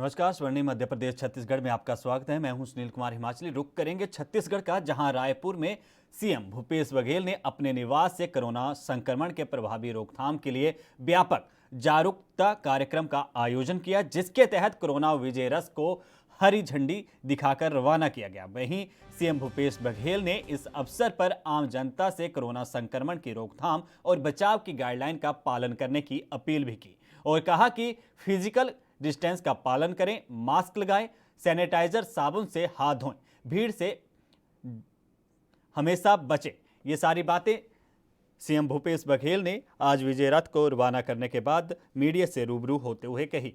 नमस्कार। स्वर्णिम मध्य प्रदेश छत्तीसगढ़ में आपका स्वागत है। मैं हूं सुनील कुमार हिमाचली। रुक करेंगे छत्तीसगढ़ का, जहां रायपुर में सीएम भूपेश बघेल ने अपने निवास से कोरोना संक्रमण के प्रभावी रोकथाम के लिए व्यापक जागरूकता कार्यक्रम का आयोजन किया, जिसके तहत कोरोना विजय रथ को हरी झंडी दिखाकर रवाना किया गया। वहीं सीएम भूपेश बघेल ने इस अवसर पर आम जनता से कोरोना संक्रमण की रोकथाम और बचाव की गाइडलाइन का पालन करने की अपील भी की और कहा कि फिजिकल डिस्टेंस का पालन करें, मास्क लगाएं, सैनिटाइजर साबुन से हाथ धोएं, भीड़ से हमेशा बचें। ये सारी बातें सीएम भूपेश बघेल ने आज विजय रथ को रवाना करने के बाद मीडिया से रूबरू होते हुए कही।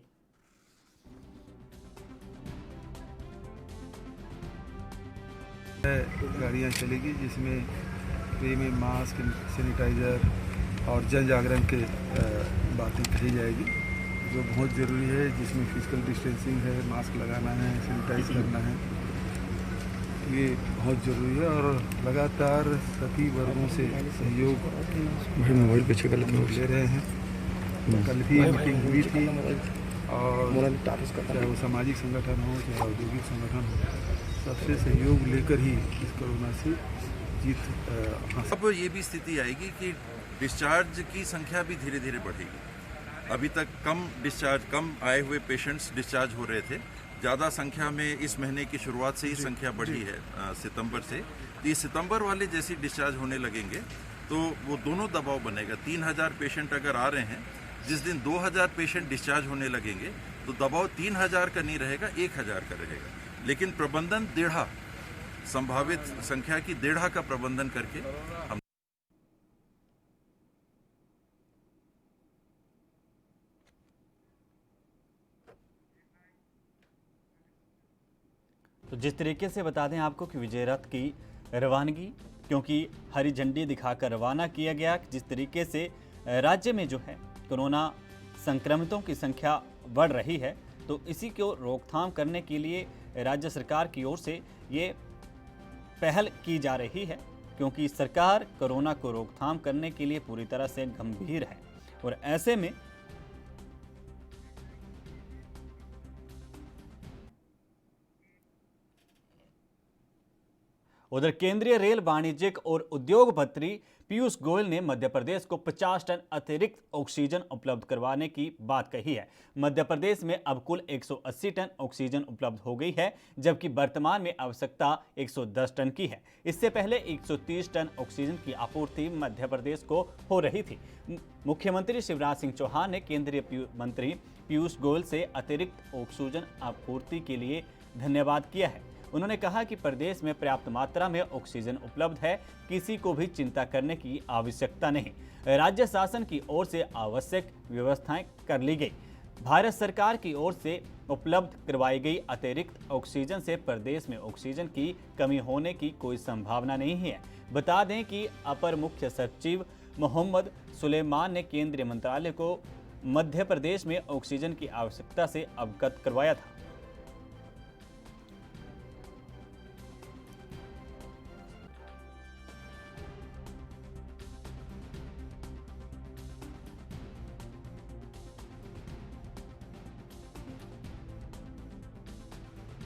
गाड़ियाँ चलेगी जिसमें फ्री में मास्क, सैनिटाइज़र और जन जागरण के बातें कही जाएगी, जो बहुत ज़रूरी है, जिसमें फिजिकल डिस्टेंसिंग है, मास्क लगाना है, सैनिटाइज करना है, ये बहुत ज़रूरी है। और लगातार सभी वर्गों से सहयोग मोबाइल पे ले रहे हैं। कल भी मीटिंग हुई थी और चाहे वो सामाजिक संगठन हो चाहे औद्योगिक संगठन हो, सबसे सहयोग लेकर ही इस कोरोना से जीत। अब ये भी स्थिति आएगी कि डिस्चार्ज की संख्या भी धीरे धीरे बढ़ेगी। अभी तक कम आए हुए पेशेंट्स डिस्चार्ज हो रहे थे। ज़्यादा संख्या में इस महीने की शुरुआत से ही संख्या बढ़ी है सितंबर से। तो ये सितंबर वाले जैसे डिस्चार्ज होने लगेंगे तो वो दोनों दबाव बनेगा। 3000 पेशेंट अगर आ रहे हैं, जिस दिन 2000 पेशेंट डिस्चार्ज होने लगेंगे तो दबाव 3000 का नहीं रहेगा, 1000 का रहेगा। लेकिन प्रबंधन 1.5 संभावित संख्या की 1.5 का प्रबंधन करके हम तो जिस तरीके से बता दें आपको कि विजय रथ की रवानगी, क्योंकि हरी झंडी दिखाकर रवाना किया गया, जिस तरीके से राज्य में जो है कोरोना संक्रमितों की संख्या बढ़ रही है, तो इसी को रोकथाम करने के लिए राज्य सरकार की ओर से ये पहल की जा रही है, क्योंकि सरकार कोरोना को रोकथाम करने के लिए पूरी तरह से गंभीर है। और ऐसे में उधर केंद्रीय रेल, वाणिज्यिक और उद्योग मंत्री पीयूष गोयल ने मध्य प्रदेश को 50 टन अतिरिक्त ऑक्सीजन उपलब्ध करवाने की बात कही है। मध्य प्रदेश में अब कुल 180 टन ऑक्सीजन उपलब्ध हो गई है, जबकि वर्तमान में आवश्यकता 110 टन की है। इससे पहले 130 टन ऑक्सीजन की आपूर्ति मध्य प्रदेश को हो रही थी। मुख्यमंत्री शिवराज सिंह चौहान ने केंद्रीय मंत्री पीयूष गोयल से अतिरिक्त ऑक्सीजन आपूर्ति के लिए धन्यवाद किया है। उन्होंने कहा कि प्रदेश में पर्याप्त मात्रा में ऑक्सीजन उपलब्ध है, किसी को भी चिंता करने की आवश्यकता नहीं। राज्य शासन की ओर से आवश्यक व्यवस्थाएं कर ली गई। भारत सरकार की ओर से उपलब्ध करवाई गई अतिरिक्त ऑक्सीजन से प्रदेश में ऑक्सीजन की कमी होने की कोई संभावना नहीं है। बता दें कि अपर मुख्य सचिव मोहम्मद सुलेमान ने केंद्रीय मंत्रालय को मध्य प्रदेश में ऑक्सीजन की आवश्यकता से अवगत करवाया था।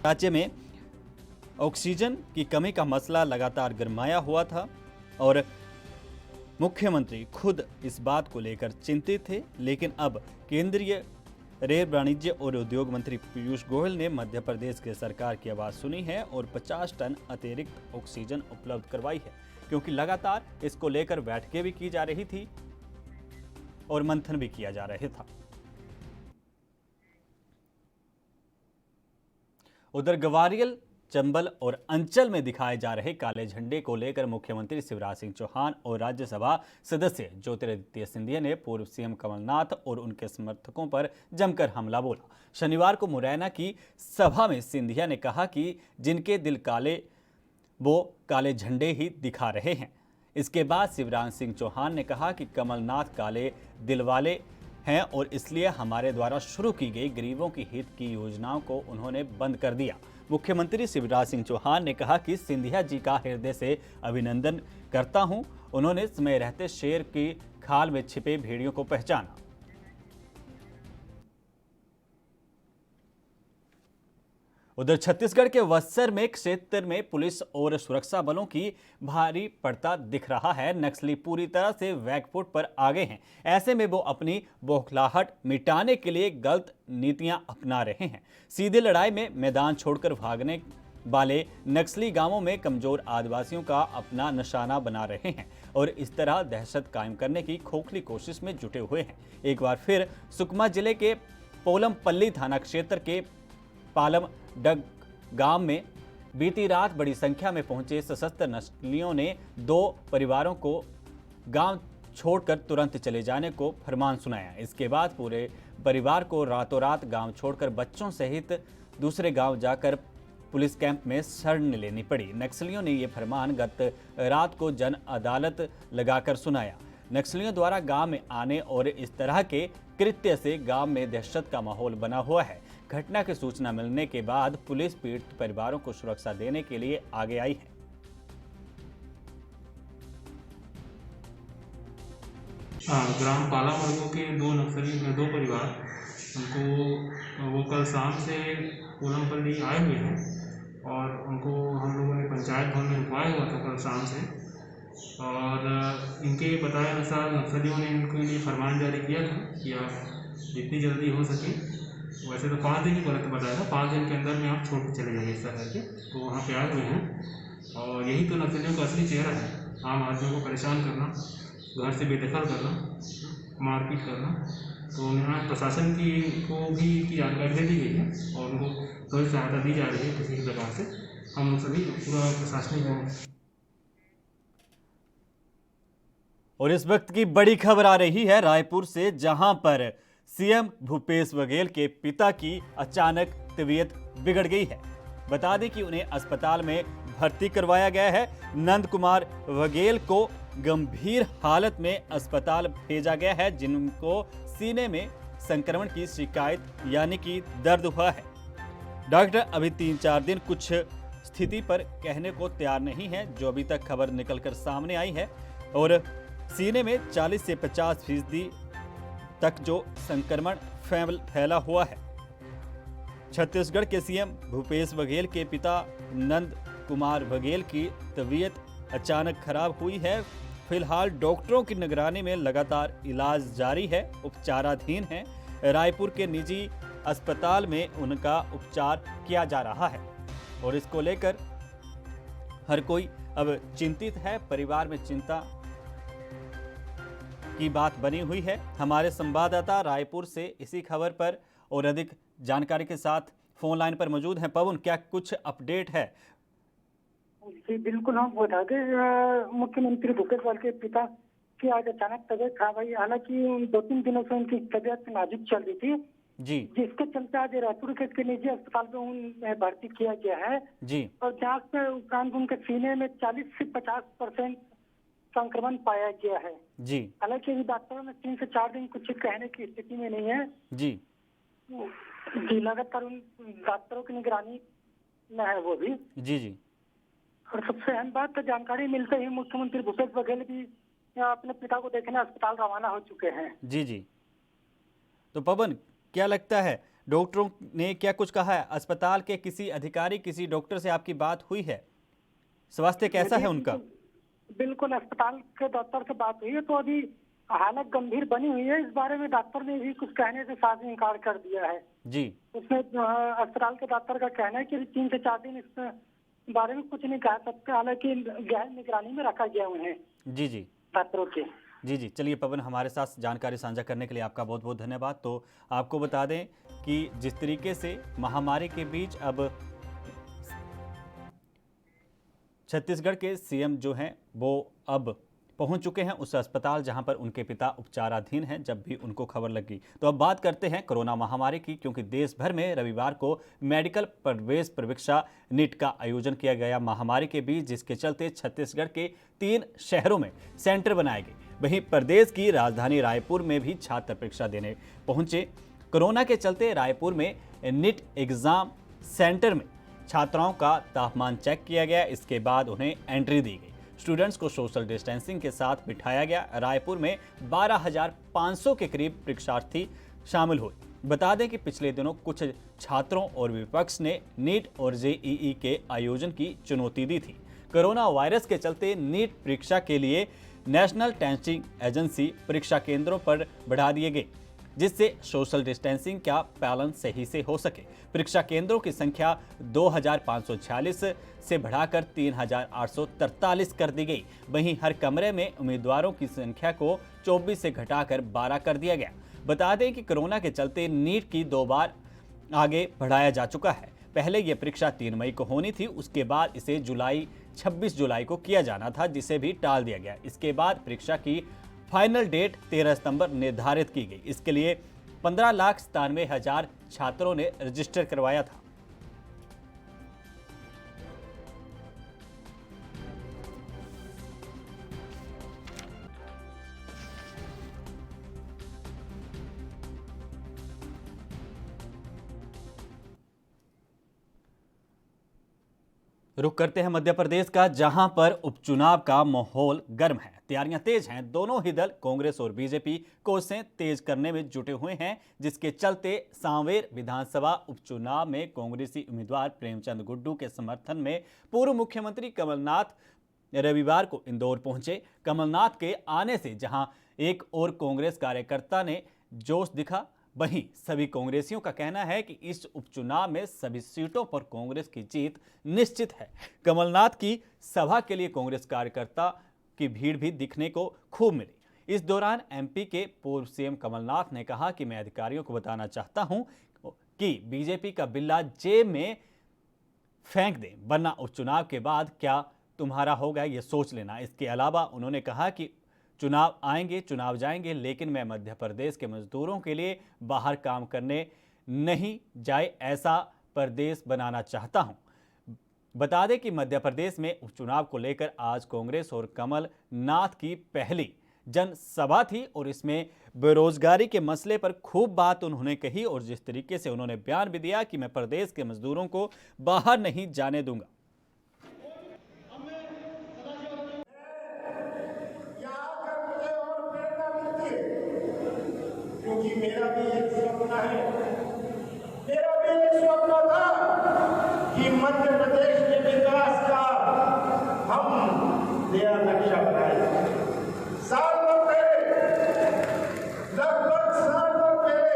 राज्य में ऑक्सीजन की कमी का मसला लगातार गरमाया हुआ था और मुख्यमंत्री खुद इस बात को लेकर चिंतित थे, लेकिन अब केंद्रीय रेल, वाणिज्य और उद्योग मंत्री पीयूष गोयल ने मध्य प्रदेश की सरकार की आवाज़ सुनी है और 50 टन अतिरिक्त ऑक्सीजन उपलब्ध करवाई है, क्योंकि लगातार इसको लेकर बैठकें भी की जा रही थी और मंथन भी किया जा रहा था। उधर ग्वालियर, चंबल और अंचल में दिखाए जा रहे काले झंडे को लेकर मुख्यमंत्री शिवराज सिंह चौहान और राज्यसभा सदस्य ज्योतिरादित्य सिंधिया ने पूर्व सीएम कमलनाथ और उनके समर्थकों पर जमकर हमला बोला। शनिवार को मुरैना की सभा में सिंधिया ने कहा कि जिनके दिल काले वो काले झंडे ही दिखा रहे हैं। इसके बाद शिवराज सिंह चौहान ने कहा कि कमलनाथ काले दिल वाले हैं और इसलिए हमारे द्वारा शुरू की गई गरीबों की हित की योजनाओं को उन्होंने बंद कर दिया। मुख्यमंत्री शिवराज सिंह चौहान ने कहा कि सिंधिया जी का हृदय से अभिनंदन करता हूं। उन्होंने समय रहते शेर की खाल में छिपे भेड़ियों को पहचाना। उधर छत्तीसगढ़ के बस्तर में क्षेत्र में पुलिस और सुरक्षा बलों की भारी पड़ता दिख रहा है। नक्सली पूरी तरह से बैकफुट पर आ गए हैं। ऐसे में वो अपनी बौखलाहट मिटाने के लिए गलत नीतियां अपना रहे हैं। सीधे लड़ाई में मैदान छोड़कर भागने वाले नक्सली गांवों में कमजोर आदिवासियों का अपना निशाना बना रहे हैं और इस तरह दहशत कायम करने की खोखली कोशिश में जुटे हुए हैं। एक बार फिर सुकमा जिले के पोलमपल्ली थाना क्षेत्र के पालम डग गांव में बीती रात बड़ी संख्या में पहुंचे सशस्त्र नक्सलियों ने 2 परिवारों को गांव छोड़कर तुरंत चले जाने को फरमान सुनाया। इसके बाद पूरे परिवार को रातों रात गांव छोड़कर बच्चों सहित दूसरे गांव जाकर पुलिस कैंप में शरण लेनी पड़ी। नक्सलियों ने ये फरमान गत रात को जन अदालत लगाकर सुनाया। नक्सलियों द्वारा गांव में आने और इस तरह के कृत्य से गांव में दहशत का माहौल बना हुआ है। घटना की सूचना मिलने के बाद पुलिस पीड़ित परिवारों को सुरक्षा देने के लिए आगे आई है। ग्राम पालामर्गो के 2 परिवार उनको वो कल शाम से पोलमपल्ली आए हुए हैं और उनको हम लोगों ने पंचायत भवन में रुकवाया हुआ था कल शाम से। और इनके बताए अनुसार नक्सलियों ने इनके लिए फरमान जारी किया था कि आप जितनी जल्दी हो सके, वैसे तो 5 दिन ही बताया था, 5 दिन के अंदर में आप छोड़ के चले जाइए इस तरह के। तो वहाँ पे आए हुए हैं और यही तो नक्सलियों का असली चेहरा है, आम आदमियों को परेशान करना, घर से बेदखल करना, मारपीट करना। तो यहाँ प्रशासन को भी की जानकारी दे दी गई है और उनको कोई सहायता दी जा रही है किसी भी प्रकार से। हम लोग सभी पूरा प्रशासनिक और इस वक्त की बड़ी खबर आ रही है रायपुर से, जहां पर सीएम भूपेश बघेल के पिता की अचानक तबीयत बिगड़ गई है। बता दें कि उन्हें अस्पताल में भर्ती करवाया गया है। नंद कुमार बघेल को गंभीर हालत में अस्पताल भेजा गया है, जिनको सीने में संक्रमण की शिकायत यानी कि दर्द हुआ है। डॉक्टर अभी 3-4 दिन कुछ स्थिति पर कहने को तैयार नहीं है, जो अभी तक खबर निकलकर सामने आई है। और सीने में 40 से 50% तक जो संक्रमण फैला हुआ है। छत्तीसगढ़ के सीएम भूपेश बघेल के पिता नंद कुमार बघेल की तबीयत अचानक खराब हुई है। फिलहाल डॉक्टरों की निगरानी में लगातार इलाज जारी है, उपचाराधीन है। रायपुर के निजी अस्पताल में उनका उपचार किया जा रहा है और इसको लेकर हर कोई अब चिंतित है। परिवार में चिंता की बात बनी हुई है। हमारे संवाददाता रायपुर से इसी खबर पर और अधिक जानकारी के साथ फोन लाइन पर मौजूद हैं। पवन, क्या कुछ अपडेट है? जी बिल्कुल, हम बता दें मुख्यमंत्री भूपेश बघेल के पिता की आज अचानक तबीयत खराब हुई। हालांकि 2-3 दिनों से उनकी तबीयत नाजुक चल रही थी जी, जिसके चलते आज रायपुर के निजी अस्पताल में उन्हें भर्ती किया गया है जी। और जांच के उपरांत उनके सीने में 40 से 50% संक्रमण पाया गया है जी। हालांकि डॉक्टरों में 3 से 4 दिन कुछ कहने की स्थिति में नहीं है जी जी। लगातार उन डॉक्टरों की निगरानी में है वो भी जी जी। और सबसे अहम बात, जानकारी मिलते ही मुख्यमंत्री भूपेश बघेल भी अपने पिता को देखने अस्पताल रवाना हो चुके हैं। जी जी। तो पवन, क्या लगता है डॉक्टरों ने क्या कुछ कहा है? अस्पताल के किसी अधिकारी, किसी डॉक्टर से आपकी बात हुई है? स्वास्थ्य कैसा है उनका? बिल्कुल, अस्पताल के डॉक्टर से बात हुई है तो अभी हालत गंभीर बनी हुई है। इस बारे में डॉक्टर ने भी कुछ कहने से साफ इनकार कर दिया है जी। उसमें अस्पताल के डॉक्टर का कहना है कि 3 से 4 दिन इस बारे में कुछ नहीं कह सकते। हालांकि गहन निगरानी में रखा गया उन्हें जी जी डॉक्टरों के। जी जी। चलिए पवन, हमारे साथ जानकारी साझा करने के लिए आपका बहुत बहुत धन्यवाद। तो आपको बता दें कि जिस तरीके से महामारी के बीच अब छत्तीसगढ़ के सीएम जो हैं वो अब पहुंच चुके हैं उस अस्पताल जहां पर उनके पिता उपचाराधीन हैं, जब भी उनको खबर लगी। तो अब बात करते हैं कोरोना महामारी की, क्योंकि देश भर में रविवार को मेडिकल प्रवेश परीक्षा नीट का आयोजन किया गया महामारी के बीच, जिसके चलते छत्तीसगढ़ के 3 शहरों में सेंटर बनाए गए। वहीं प्रदेश की राजधानी रायपुर में भी छात्र परीक्षा देने पहुंचे। कोरोना के चलते रायपुर में नीट एग्जाम सेंटर में छात्राओं का तापमान चेक किया गया, इसके बाद उन्हें एंट्री दी गई। स्टूडेंट्स को सोशल डिस्टेंसिंग के साथ बिठाया गया। रायपुर में 12,500 के करीब परीक्षार्थी शामिल हुए। बता दें कि पिछले दिनों कुछ छात्रों और विपक्ष ने नीट और जेईई के आयोजन की चुनौती दी थी। कोरोना वायरस के चलते नीट परीक्षा के लिए नेशनल टेस्टिंग एजेंसी परीक्षा केंद्रों पर बढ़ा दिए गए, जिससे सोशल डिस्टेंसिंग का पालन सही से हो सके। परीक्षा केंद्रों की संख्या 2546 से बढ़ाकर 3843 कर दी गई। वहीं हर कमरे में उम्मीदवारों की संख्या को 24 से घटाकर 12 कर दिया गया। बता दें कि कोरोना के चलते नीट की 2 बार आगे बढ़ाया जा चुका है। पहले यह परीक्षा 3 मई को होनी थी, उसके बाद इसे 26 जुलाई को किया जाना था, जिसे भी टाल दिया गया। इसके बाद परीक्षा की फाइनल डेट 13 सितंबर निर्धारित की गई। इसके लिए 15,97,000 छात्रों ने रजिस्टर करवाया था। रुक करते हैं मध्य प्रदेश का, जहां पर उपचुनाव का माहौल गर्म है। तैयारियां तेज हैं। दोनों ही दल कांग्रेस और बीजेपी कोशिशें तेज करने में जुटे हुए हैं, जिसके चलते सांवेर विधानसभा उपचुनाव में कांग्रेसी उम्मीदवार प्रेमचंद गुड्डू के समर्थन में पूर्व मुख्यमंत्री कमलनाथ रविवार को इंदौर पहुंचे। कमलनाथ के आने से जहां एक और कांग्रेस कार्यकर्ता ने जोश दिखा, वहीं सभी कांग्रेसियों का कहना है कि इस उपचुनाव में सभी सीटों पर कांग्रेस की जीत निश्चित है। कमलनाथ की सभा के लिए कांग्रेस कार्यकर्ता की भीड़ भी दिखने को खूब मिली। इस दौरान एमपी के पूर्व सीएम कमलनाथ ने कहा कि मैं अधिकारियों को बताना चाहता हूं कि बीजेपी का बिल्ला जेब में फेंक दें, वरना उपचुनाव के बाद क्या तुम्हारा होगा ये सोच लेना। इसके अलावा उन्होंने कहा कि चुनाव आएंगे, चुनाव जाएंगे, लेकिन मैं मध्य प्रदेश के मजदूरों के लिए बाहर काम करने नहीं जाए ऐसा प्रदेश बनाना चाहता हूं। बता दें कि मध्य प्रदेश में उपचुनाव को लेकर आज कांग्रेस और कमलनाथ की पहली जनसभा थी और इसमें बेरोजगारी के मसले पर खूब बात उन्होंने कही और जिस तरीके से उन्होंने बयान भी दिया कि मैं प्रदेश के मजदूरों को बाहर नहीं जाने दूंगा। क्योंकि मेरा भी एक सपना है, मेरा भी एक स्वप्न था कि मध्य प्रदेश के विकास का हम नया नक्शा बनाए। साल भर पहले, लगभग साल भर पहले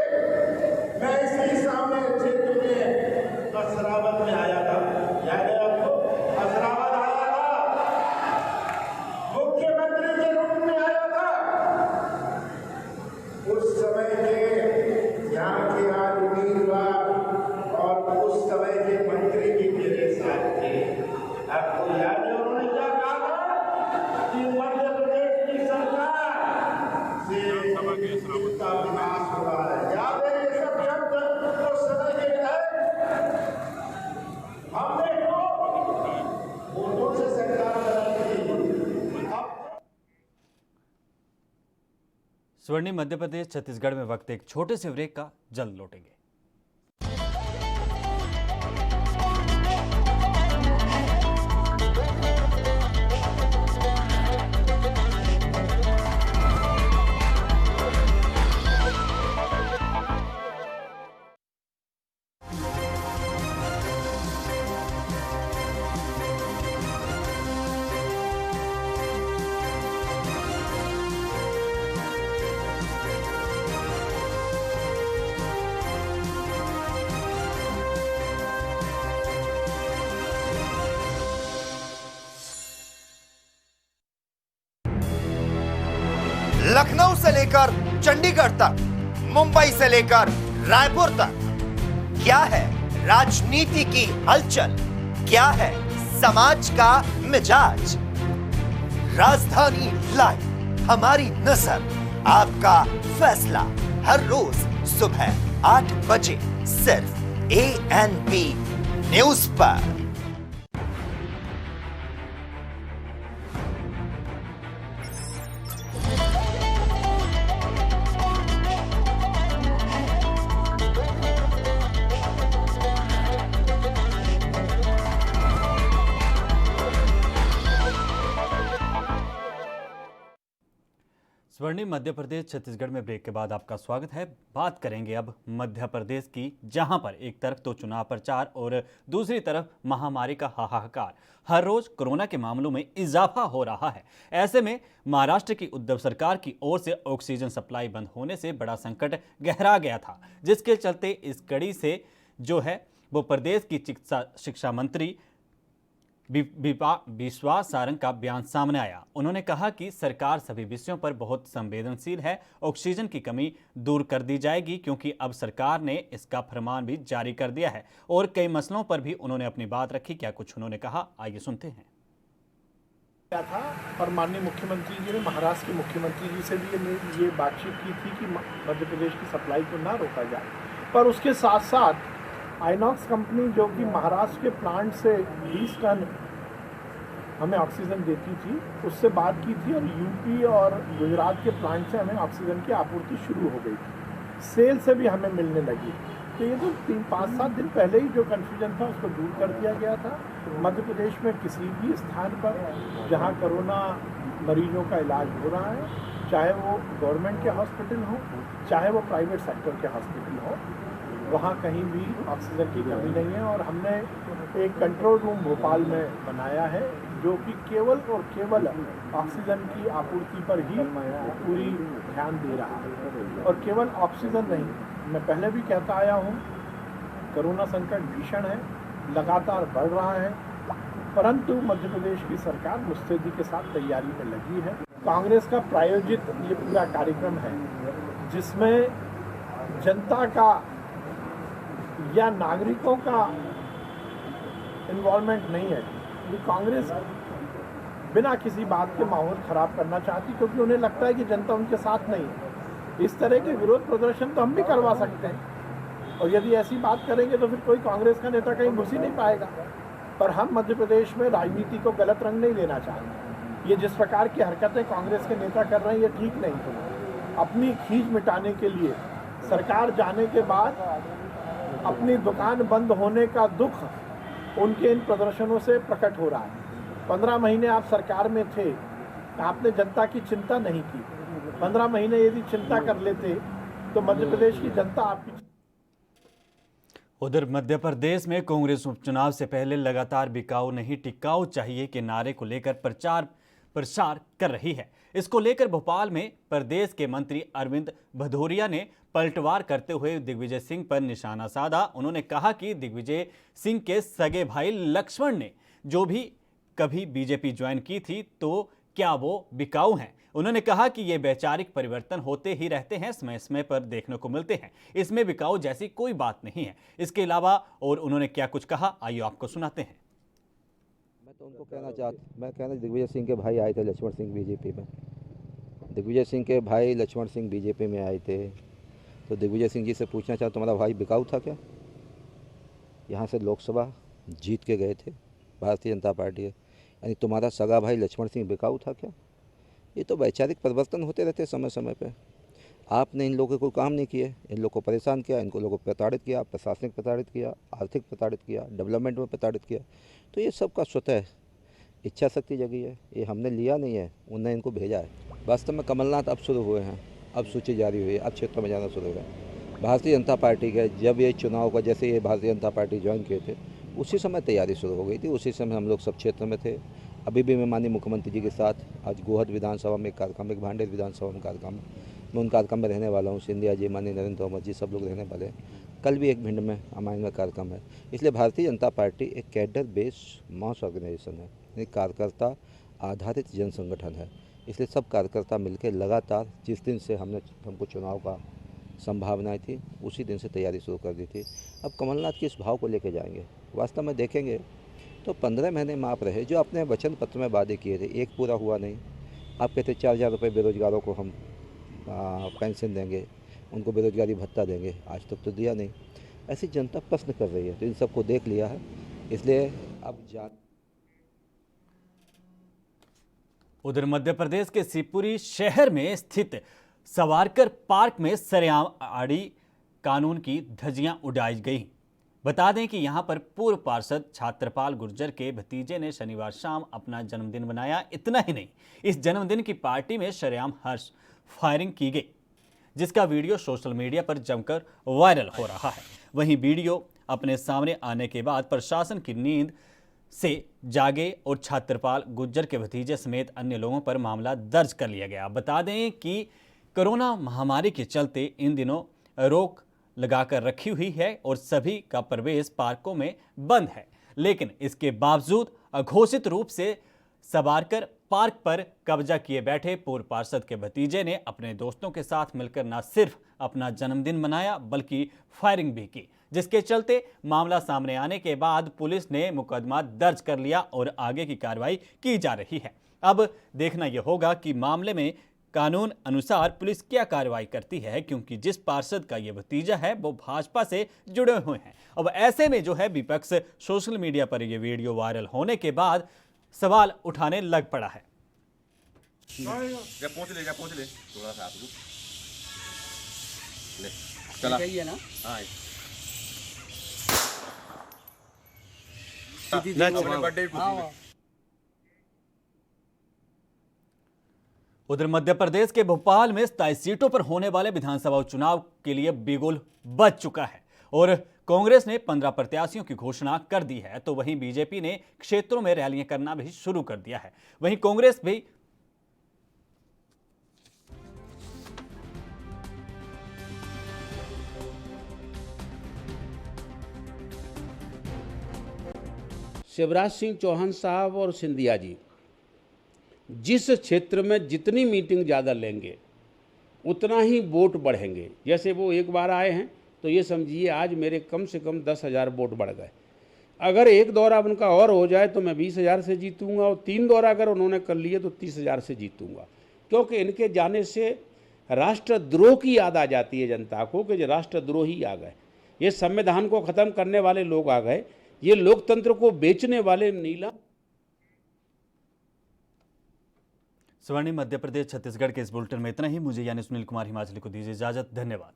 मैं इसी सामने क्षेत्र में असरावत में आया था। याद है आपको? असरावत आया था, मुख्यमंत्री के रूप में आया था। उस समय के यहाँ के आज उम्मीदवार और उस समय के मंत्री भी मेरे साथ थे। आपको याद है उन्होंने क्या कहा कि मध्य प्रदेश की सरकार से इसका विनाश हो रहा है। याद है ये सब शब्द उस समय के विधायक हमने वोटों से सरकार बनाई थी। स्वर्णिम मध्य प्रदेश छत्तीसगढ़ में वक्त एक छोटे से ब्रेक का, जल्द लौटेंगे। लखनऊ से लेकर चंडीगढ़ तक, मुंबई से लेकर रायपुर तक, क्या है राजनीति की हलचल, क्या है समाज का मिजाज। राजधानी लाइव, हमारी नजर, आपका फैसला, हर रोज सुबह 8 बजे सिर्फ ANP न्यूज पर। स्वर्णिम मध्य प्रदेश छत्तीसगढ़ में ब्रेक के बाद आपका स्वागत है। बात करेंगे अब मध्य प्रदेश की, जहां पर एक तरफ तो चुनाव प्रचार और दूसरी तरफ महामारी का हाहाकार। हर रोज कोरोना के मामलों में इजाफा हो रहा है। ऐसे में महाराष्ट्र की उद्धव सरकार की ओर से ऑक्सीजन सप्लाई बंद होने से बड़ा संकट गहरा गया था, जिसके चलते इस कड़ी से जो है वो प्रदेश की चिकित्सा शिक्षा मंत्री विश्वास सारंग का बयान सामने आया। उन्होंने कहा कि सरकार सभी विषयों पर बहुत संवेदनशील है। ऑक्सीजन की कमी दूर कर दी जाएगी, क्योंकि अब सरकार ने इसका फरमान भी जारी कर दिया है और कई मसलों पर भी उन्होंने अपनी बात रखी। क्या कुछ उन्होंने कहा, आइए सुनते हैं। क्या था और माननीय मुख्यमंत्री जी ने महाराष्ट्र के मुख्यमंत्री जी से भी ये बातचीत की थी कि मध्य प्रदेश की सप्लाई को ना रोका जाए, पर उसके साथ साथ आइनॉक्स कंपनी जो कि महाराष्ट्र के प्लांट से 20 टन हमें ऑक्सीजन देती थी, उससे बात की थी और यूपी और गुजरात के प्लांट से हमें ऑक्सीजन की आपूर्ति शुरू हो गई थी। सेल से भी हमें मिलने लगी। तो ये तो 3-5-7 दिन पहले ही जो कन्फ्यूजन था उसको दूर कर दिया गया था। मध्य प्रदेश में किसी भी स्थान पर जहाँ कोरोना मरीजों का इलाज हो रहा है, चाहे वो गवर्नमेंट के हॉस्पिटल हो, चाहे वो प्राइवेट सेक्टर के हॉस्पिटल हो, वहाँ कहीं भी ऑक्सीजन की कमी नहीं है। और हमने एक कंट्रोल रूम भोपाल में बनाया है जो कि केवल और केवल ऑक्सीजन की आपूर्ति पर ही पूरी ध्यान दे रहा है। और केवल ऑक्सीजन नहीं, मैं पहले भी कहता आया हूँ, कोरोना संकट भीषण है, लगातार बढ़ रहा है, परंतु मध्य प्रदेश की सरकार मुस्तैदी के साथ तैयारी में लगी है। कांग्रेस का प्रायोजित ये पूरा कार्यक्रम है जिसमें जनता का या नागरिकों का इन्वॉल्वमेंट नहीं है। ये कांग्रेस बिना किसी बात के माहौल खराब करना चाहती, क्योंकि उन्हें लगता है कि जनता उनके साथ नहीं है। इस तरह के विरोध प्रदर्शन तो हम भी करवा सकते हैं, और यदि ऐसी बात करेंगे तो फिर कोई कांग्रेस का नेता कहीं घुस ही नहीं पाएगा। पर हम मध्य प्रदेश में राजनीति को गलत रंग नहीं देना चाहते। ये जिस प्रकार की हरकतें कांग्रेस के नेता कर रहे हैं ये ठीक नहीं है। अपनी खींच मिटाने के लिए सरकार जाने के बाद अपनी दुकान बंद होने का दुख उनके इन प्रदर्शनों से प्रकट हो रहा है। 15 महीने आप सरकार में थे, आपने जनता की चिंता नहीं की। 15 महीने यदि चिंता कर लेते तो मध्य प्रदेश की जनता आपकी। उधर मध्य प्रदेश में कांग्रेस उपचुनाव से पहले लगातार बिकाऊ नहीं टिकाऊ चाहिए के नारे को लेकर प्रचार कर रही है। इसको लेकर भोपाल में प्रदेश के मंत्री अरविंद भदौरिया ने पलटवार करते हुए दिग्विजय सिंह पर निशाना साधा। उन्होंने कहा कि दिग्विजय सिंह के सगे भाई लक्ष्मण ने जो भी कभी बीजेपी ज्वाइन की थी, तो क्या वो बिकाऊ हैं? उन्होंने कहा कि ये वैचारिक परिवर्तन होते ही रहते हैं, समय समय पर देखने को मिलते हैं, इसमें बिकाऊ जैसी कोई बात नहीं है। इसके अलावा और उन्होंने क्या कुछ कहा, आइए आपको सुनाते हैं। मैं तो उनको कहना दिग्विजय सिंह के भाई आए थे लक्ष्मण सिंह बीजेपी में। दिग्विजय सिंह के भाई लक्ष्मण सिंह बीजेपी में आए थे, तो दिग्विजय सिंह जी से पूछना चाहता तुम्हारा भाई बिकाऊ था क्या? यहाँ से लोकसभा जीत के गए थे भारतीय जनता पार्टी है, यानी तुम्हारा सगा भाई लक्ष्मण सिंह बिकाऊ था क्या? ये तो वैचारिक परिवर्तन होते रहते हैं समय समय पे। आपने इन लोगों को काम नहीं किए, इन लोगों को परेशान किया, इनको लोगों को प्रताड़ित किया, प्रशासनिक प्रताड़ित किया, आर्थिक प्रताड़ित किया, डेवलपमेंट में प्रताड़ित किया। तो ये सबका स्वतः इच्छा शक्ति जगी है, ये हमने लिया नहीं है, उन्होंने इनको भेजा है। वास्तव में कमलनाथ अब शुरू हुए हैं, अब सूची जारी हुई है, अब क्षेत्रों में जाना शुरू हुआ है। भारतीय जनता पार्टी के जब ये चुनाव का, जैसे ये भारतीय जनता पार्टी ज्वाइन किए थे, उसी समय तैयारी शुरू हो गई थी, उसी समय हम लोग सब क्षेत्र में थे। अभी भी मैं माननीय मुख्यमंत्री जी के साथ आज गोहद विधानसभा में एक कार्यक्रम, एक भांडेर विधानसभा में कार्यक्रम, मैं उन कार्यक्रम में रहने वाला हूँ। सिंधिया जी, माननीय नरेंद्र तोमर जी, सब लोग रहने वाले हैं। कल भी एक भिंड में अमाइन में कार्यक्रम है। इसलिए भारतीय जनता पार्टी एक कैडर बेस्ड मास ऑर्गेनाइजेशन है, एक कार्यकर्ता आधारित जन संगठन है। इसलिए सब कार्यकर्ता मिलकर लगातार जिस दिन से हमको चुनाव का संभावनाएं थी, उसी दिन से तैयारी शुरू कर दी थी। अब कमलनाथ किस भाव को लेके जाएंगे, वास्तव में देखेंगे तो 15 महीने में आप रहे, जो अपने वचन पत्र में वादे किए थे, एक पूरा हुआ नहीं। आप कहते 4,000 रुपये बेरोजगारों को हम पेंशन देंगे, उनको बेरोजगारी भत्ता देंगे, आज तक तो दिया नहीं। ऐसी जनता प्रश्न कर रही है, तो इन सबको देख लिया है, इसलिए अब उधर मध्य प्रदेश के शिवपुरी शहर में स्थित सवारकर पार्क में सरेआम आड़ी कानून की धज्जियां उड़ाई गई। बता दें कि यहां पर पूर्व पार्षद छात्रपाल गुर्जर के भतीजे ने शनिवार शाम अपना जन्मदिन मनाया। इतना ही नहीं, इस जन्मदिन की पार्टी में सरेआम हर्ष फायरिंग की गई, जिसका वीडियो सोशल मीडिया पर जमकर वायरल हो रहा है। वहीं वीडियो अपने सामने आने के बाद प्रशासन की नींद से जागे और छत्रपाल गुज्जर के भतीजे समेत अन्य लोगों पर मामला दर्ज कर लिया गया। बता दें कि कोरोना महामारी के चलते इन दिनों रोक लगाकर रखी हुई है और सभी का प्रवेश पार्कों में बंद है, लेकिन इसके बावजूद अघोषित रूप से सबारकर पार्क पर कब्जा किए बैठे पूर्व पार्षद के भतीजे ने अपने दोस्तों के साथ मिलकर न सिर्फ अपना जन्मदिन मनाया बल्कि फायरिंग भी की, जिसके चलते मामला सामने आने के बाद पुलिस ने मुकदमा दर्ज कर लिया और आगे की कार्रवाई की जा रही है। अब देखना यह होगा कि मामले में कानून अनुसार पुलिस क्या कार्रवाई करती है, क्योंकि जिस पार्षद का यह भतीजा है वो भाजपा से जुड़े हुए हैं। अब ऐसे में जो है विपक्ष सोशल मीडिया पर यह वीडियो वायरल होने के बाद सवाल उठाने लग पड़ा है। पहुंच ले थोड़ा सा ले चला है ना। हाँ उधर मध्य प्रदेश के भोपाल में 27 सीटों पर होने वाले विधानसभा उपचुनाव के लिए बिगुल बज चुका है और कांग्रेस ने 15 प्रत्याशियों की घोषणा कर दी है, तो वहीं बीजेपी ने क्षेत्रों में रैलियां करना भी शुरू कर दिया है। वहीं कांग्रेस भी शिवराज सिंह चौहान साहब और सिंधिया जी जिस क्षेत्र में जितनी मीटिंग ज़्यादा लेंगे उतना ही वोट बढ़ेंगे। जैसे वो एक बार आए हैं तो ये समझिए आज मेरे कम से कम 10,000 वोट बढ़ गए। अगर एक दौरा उनका और हो जाए तो मैं 20,000 से जीतूंगा और 3 दौरा अगर उन्होंने कर लिए तो 30,000 से जीतूंगा, क्योंकि इनके जाने से राष्ट्रद्रोह की याद आ जाती है जनता को कि राष्ट्रद्रोही आ गए, ये संविधान को ख़त्म करने वाले लोग आ गए, ये लोकतंत्र को बेचने वाले नीला। स्वर्णिम मध्य प्रदेश छत्तीसगढ़ के इस बुलेटिन में इतना ही। मुझे यानी सुनील कुमार हिमाचली को दीजिए इजाजत। धन्यवाद।